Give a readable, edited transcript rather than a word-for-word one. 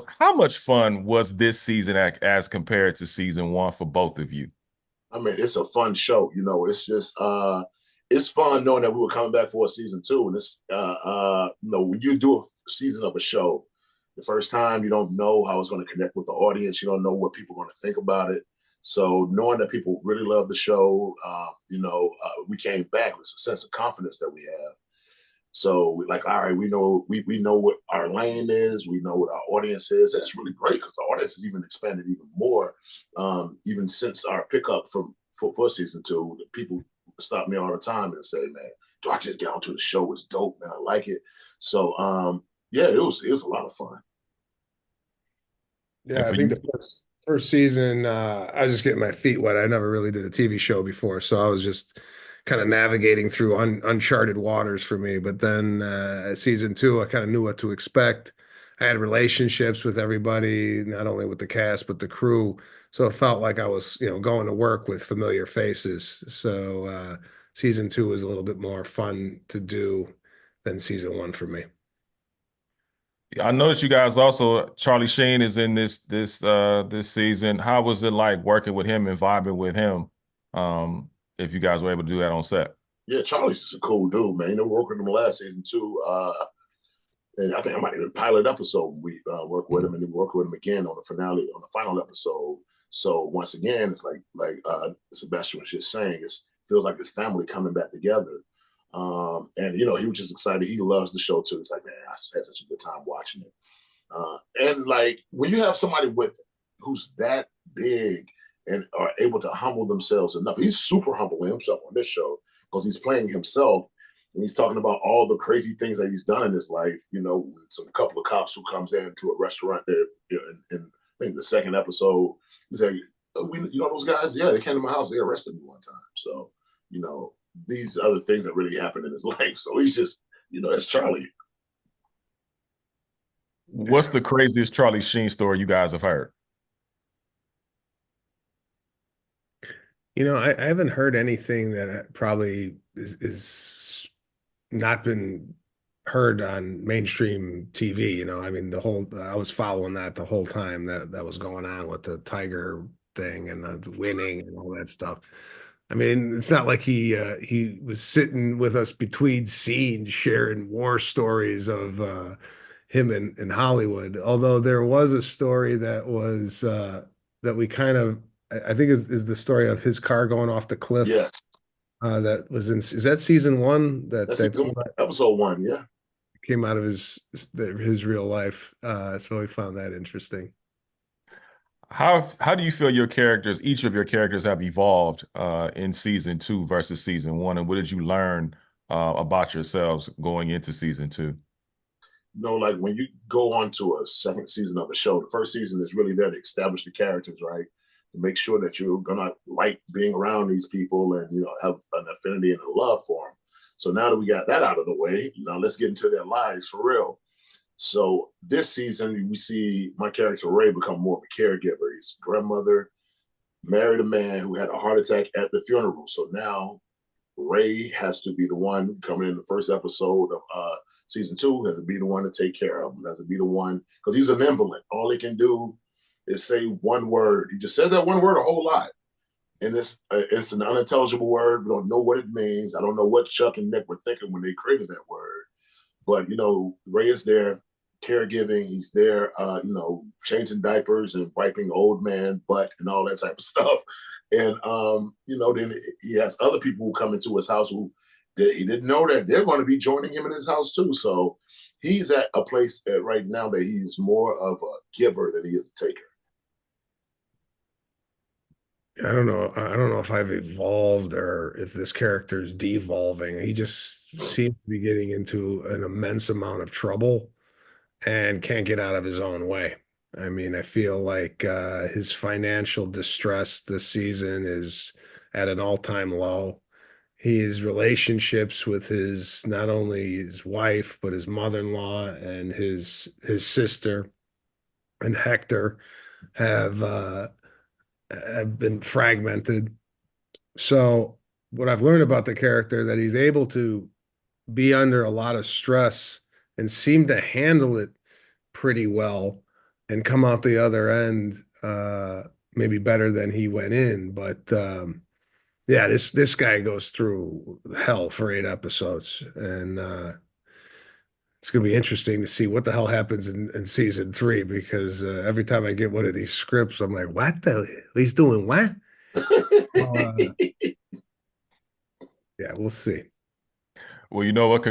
how much fun was this season as compared to season one for both of you? I mean, it's a fun show. It's just it's fun knowing that we were coming back for a season two. And it's when you do a season of a show, the first time you don't know how it's going to connect with the audience. You don't know what people are going to think about it. So knowing that people really love the show, we came back with a sense of confidence that we have. So we like, all right, we know what our lane is, we know what our audience is. And it's really great because the audience has even expanded even more. Even since our pickup for season two, people stop me all the time and say, "Man, do I just get onto the show? It's dope, man. I like it." So yeah, it was a lot of fun. And Yeah, I for think you, the first season, I was just getting my feet wet. I never really did a TV show before, so I was just kind of navigating through uncharted waters for me. But then season two, I kind of knew what to expect. I had relationships with everybody, not only with the cast but the crew, so it felt like I was, going to work with familiar faces. So season two was a little bit more fun to do than season one for me. I noticed you guys also Charlie Sheen is in this season. How was it like working with him and vibing with him? If you guys were able to do that on set. Yeah, Charlie's just a cool dude, man. You know, we worked with him last season too. And I think I might even pilot episode when we work with him, and then work with him again on the finale, on the final episode. So once again, it's like Sebastian was just saying, it feels like his family coming back together. And he was just excited. He loves the show too. It's like, man, I had such a good time watching it. And like when you have somebody with him who's that big and are able to humble themselves enough, he's super humble himself on this show because he's playing himself and he's talking about all the crazy things that he's done in his life. Some couple of cops who comes into a restaurant there, in I think the second episode, he's like, those guys? Yeah, they came to my house. They arrested me one time. So, you know, these other things that really happened in his life. So he's just, that's Charlie. What's the craziest Charlie Sheen story you guys have heard? I haven't heard anything that probably is not been heard on mainstream TV. I mean, I was following that the whole time that was going on with the Tiger thing and the winning and all that stuff. I mean, it's not like he was sitting with us between scenes sharing war stories of him in Hollywood. Although there was a story that we kind of I think is the story of his car going off the cliff. Yes. That was is that season one That's episode one. Yeah. came out of his real life. So we found that interesting. How do you feel each of your characters have evolved in season two versus season one, and what did you learn about yourselves going into season two? Like when you go on to a second season of a show, the first season is really there to establish the characters, right? To make sure that you're gonna like being around these people and have an affinity and a love for them. So now that we got that out of the way, let's get into their lives for real. So this season, we see my character Ray become more of a caregiver. His grandmother married a man who had a heart attack at the funeral. So now Ray has to be the one coming in the first episode of season two, has to be the one to take care of him, has to be the one, because he's an invalid. All he can do is say one word. He just says that one word a whole lot. And it's an unintelligible word. We don't know what it means. I don't know what Chuck and Nick were thinking when they created that word. But, Ray is there caregiving. He's there, changing diapers and wiping old man butt and all that type of stuff. And, then he has other people who come into his house who he didn't know that they're going to be joining him in his house too. So he's at a place right now that he's more of a giver than he is a taker. I don't know. I don't know if I've evolved or if this character is devolving. He just seems to be getting into an immense amount of trouble and can't get out of his own way. I mean, I feel like his financial distress this season is at an all-time low. His relationships with his not only his wife but his mother-in-law and his sister and Hector have been fragmented. So what I've learned about the character that he's able to be under a lot of stress and seem to handle it pretty well, and come out the other end maybe better than he went in. But yeah, this guy goes through hell for 8 episodes, and it's going to be interesting to see what the hell happens in season 3 because every time I get one of these scripts, I'm like, what the? He's doing what? Uh, yeah, we'll see. Well, you know what?